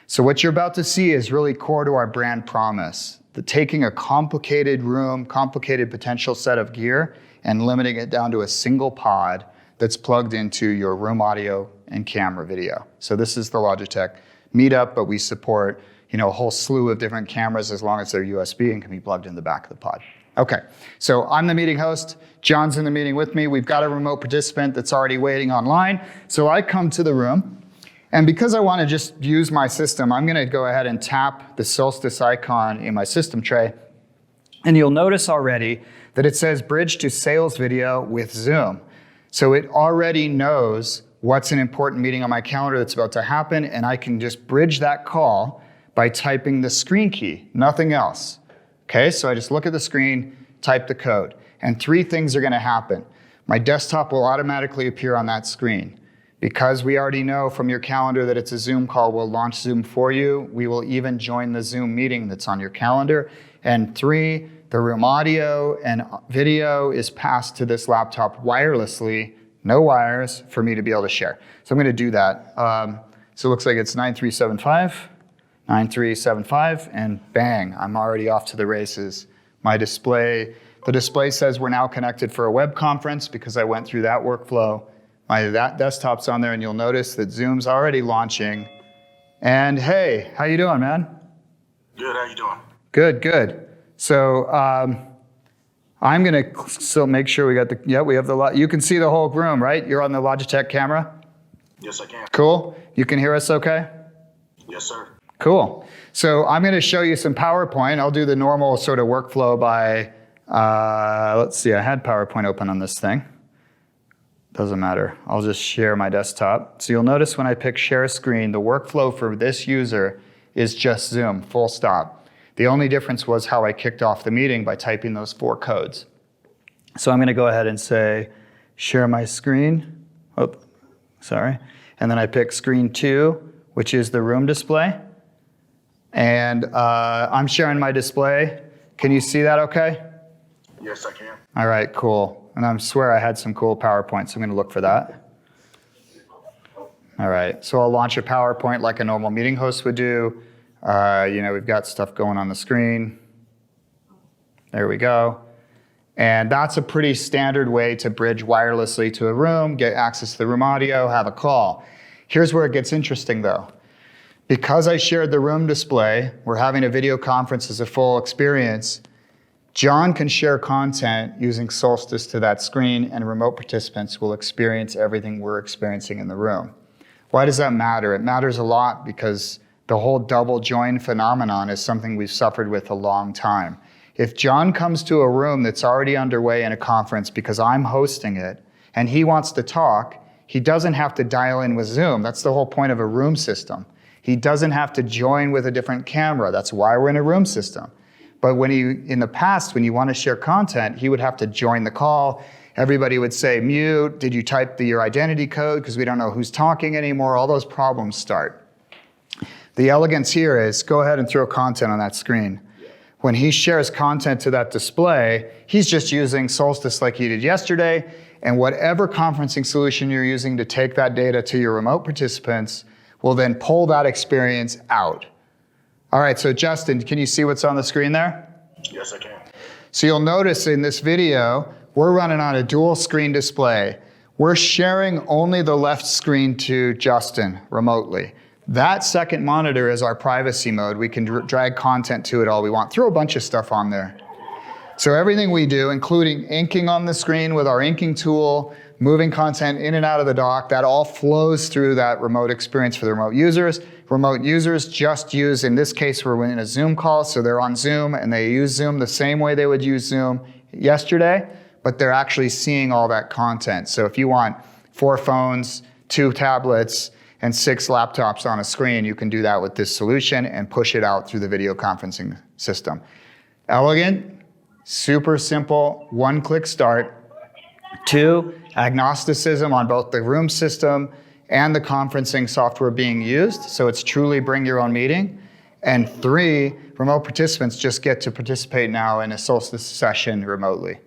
So what you're about to see is really core to our brand promise. Taking a complicated room, complicated potential set of gear, and limiting it down to a single pod that's plugged into your room audio and camera video. So this is the Logitech meetup, but we support a whole slew of different cameras as long as they're USB and can be plugged in the back of the pod. Okay, so I'm the meeting host. John's in the meeting with me. We've got a remote participant that's already waiting online. So I come to the room, and because I want to just use my system, I'm going to go ahead and tap the Solstice icon in my system tray. And you'll notice already that it says bridge to sales video with Zoom. So it already knows what's an important meeting on my calendar that's about to happen, and I can just bridge that call by typing the screen key, nothing else. Okay, so I just look at the screen, type the code, and 3 things are gonna happen. My desktop will automatically appear on that screen. Because we already know from your calendar that it's a Zoom call, we'll launch Zoom for you. We will even join the Zoom meeting that's on your calendar. And 3, the room audio and video is passed to this laptop wirelessly, no wires, for me to be able to share. So I'm gonna do that. So it looks like it's 9375. 9375, and bang, I'm already off to the races. The display says we're now connected for a web conference because I went through that workflow. That desktop's on there, and you'll notice that Zoom's already launching. And hey, how you doing, man? Good, how you doing? Good, good. So I'm gonna still make sure we have you can see the whole room, right? You're on the Logitech camera? Yes, I can. Cool, you can hear us okay? Yes, sir. Cool. So I'm going to show you some PowerPoint. I'll do the normal sort of workflow by, let's see, I had PowerPoint open on this thing. Doesn't matter. I'll just share my desktop. So you'll notice when I pick share screen, the workflow for this user is just Zoom, full stop. The only difference was how I kicked off the meeting by typing those 4 codes. So I'm going to go ahead and say, share my screen. Oh, sorry. And then I pick screen 2, which is the room display. And I'm sharing my display. Can you see that okay? Yes, I can. All right, cool. And I swear I had some cool PowerPoint, so I'm gonna look for that. All right, so I'll launch a PowerPoint like a normal meeting host would do. We've got stuff going on the screen. There we go. And that's a pretty standard way to bridge wirelessly to a room, get access to the room audio, have a call. Here's where it gets interesting though. Because I shared the room display, we're having a video conference as a full experience, John can share content using Solstice to that screen, and remote participants will experience everything we're experiencing in the room. Why does that matter? It matters a lot because the whole double join phenomenon is something we've suffered with a long time. If John comes to a room that's already underway in a conference because I'm hosting it, and he wants to talk, he doesn't have to dial in with Zoom. That's the whole point of a room system. He doesn't have to join with a different camera. That's why we're in a room system. But in the past, when you want to share content, he would have to join the call. Everybody would say, mute, did you type your identity code? Because we don't know who's talking anymore. All those problems start. The elegance here is go ahead and throw content on that screen. When he shares content to that display, he's just using Solstice like he did yesterday, and whatever conferencing solution you're using to take that data to your remote participants will then pull that experience out. All right, so Justin, can you see what's on the screen there? Yes, I can. So you'll notice in this video, we're running on a dual screen display. We're sharing only the left screen to Justin remotely. That second monitor is our privacy mode. We can drag content to it all we want. Throw a bunch of stuff on there. So everything we do, including inking on the screen with our inking tool, moving content in and out of the dock, that all flows through that remote experience for the remote users. Remote users just use, in this case, we're in a Zoom call, so they're on Zoom and they use Zoom the same way they would use Zoom yesterday, but they're actually seeing all that content. So if you want 4 phones, 2 tablets, and 6 laptops on a screen, you can do that with this solution and push it out through the video conferencing system. Elegant, super simple, one-click start. 2, agnosticism on both the room system and the conferencing software being used, so it's truly bring your own meeting. And 3, remote participants just get to participate now in a Solstice session remotely.